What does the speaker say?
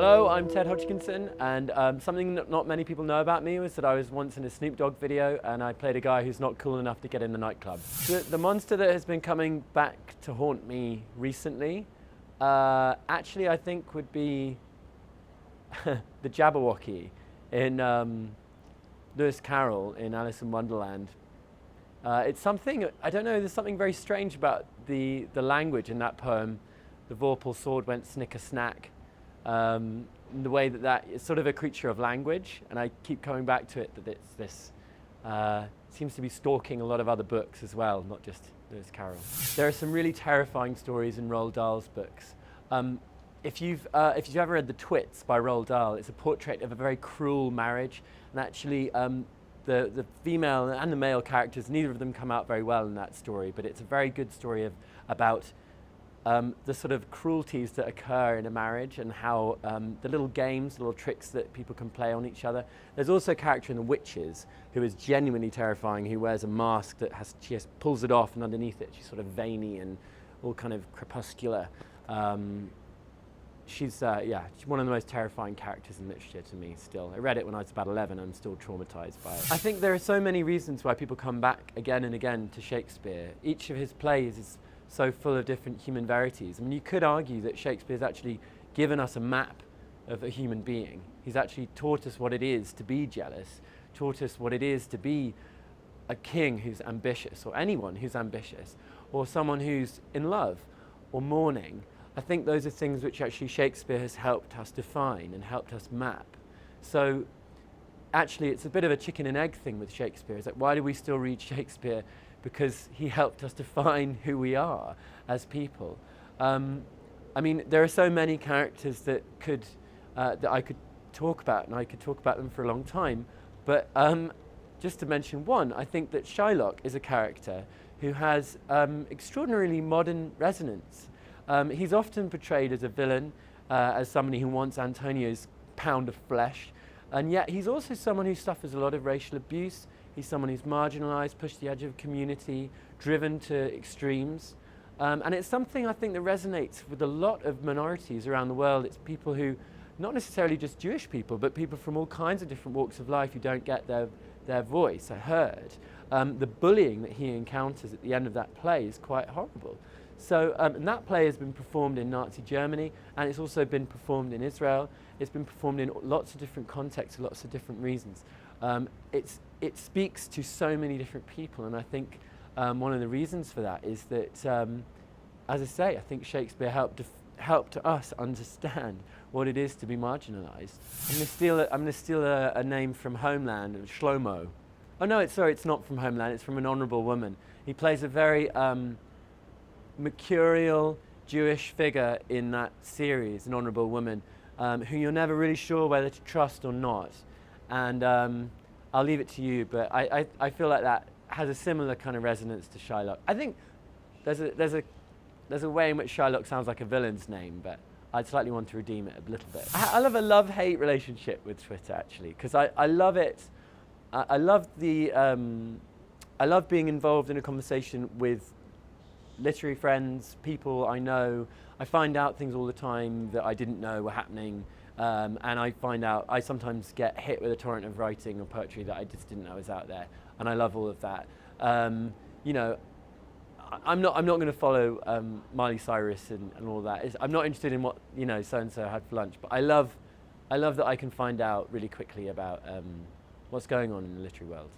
Hello, I'm Ted Hodgkinson, and something that not many people know about me was that I was once in a Snoop Dogg video and I played a guy who's not cool enough to get in the nightclub. The monster that has been coming back to haunt me recently, actually I think would be the Jabberwocky in Lewis Carroll in Alice in Wonderland. It's something, I don't know, there's something very strange about the language in that poem. The Vorpal sword went snicker-snack. The way that it's sort of a creature of language, and I keep coming back to it, that it's this, seems to be stalking a lot of other books as well, not just Lewis Carroll. There are some really terrifying stories in Roald Dahl's books. If you've ever read The Twits by Roald Dahl, it's a portrait of a very cruel marriage, and actually the female and the male characters, neither of them come out very well in that story, but it's a very good story about the sort of cruelties that occur in a marriage and how the little games, the little tricks that people can play on each other. There's also a character in The Witches who is genuinely terrifying, who wears a mask that pulls it off, and underneath it she's sort of veiny and all kind of crepuscular. She's one of the most terrifying characters in literature to me still. I read it when I was about 11, I'm still traumatized by it. I think there are so many reasons why people come back again and again to Shakespeare. Each of his plays is so full of different human verities. I mean, you could argue that Shakespeare's actually given us a map of a human being. He's actually taught us what it is to be jealous, taught us what it is to be a king who's ambitious, or anyone who's ambitious, or someone who's in love, or mourning. I think those are things which actually Shakespeare has helped us define and helped us map. So actually it's a bit of a chicken and egg thing with Shakespeare. It's like, why do we still read Shakespeare? Because he helped us define who we are as people. I mean, there are so many characters that I could talk about, and I could talk about them for a long time. But just to mention one, I think that Shylock is a character who has extraordinarily modern resonance. He's often portrayed as a villain, as somebody who wants Antonio's pound of flesh, and yet he's also someone who suffers a lot of racial abuse. He's someone who's marginalised, pushed to the edge of community, driven to extremes. And it's something I think that resonates with a lot of minorities around the world. It's people who, not necessarily just Jewish people, but people from all kinds of different walks of life who don't get their voice heard. The bullying that he encounters at the end of that play is quite horrible. So, and that play has been performed in Nazi Germany, and it's also been performed in Israel. It's been performed in lots of different contexts, for lots of different reasons. It speaks to so many different people, and I think one of the reasons for that is that, as I say, I think Shakespeare helped us understand what it is to be marginalised. I'm going to steal a name from Homeland, Shlomo. Oh no, it's not from Homeland, it's from An Honourable Woman. He plays a very mercurial Jewish figure in that series, An Honourable Woman, who you're never really sure whether to trust or not. And I'll leave it to you, but I feel like that has a similar kind of resonance to Shylock. I think there's a way in which Shylock sounds like a villain's name, but I'd slightly want to redeem it a little bit. I love a love-hate relationship with Twitter, actually, because I love it. I love being involved in a conversation with literary friends, people I know. I find out things all the time that I didn't know were happening. And I sometimes get hit with a torrent of writing or poetry that I just didn't know was out there, and I love all of that. You know, I'm not going to follow Miley Cyrus and all that. I'm not interested in what so and so had for lunch, but I love that I can find out really quickly about what's going on in the literary world.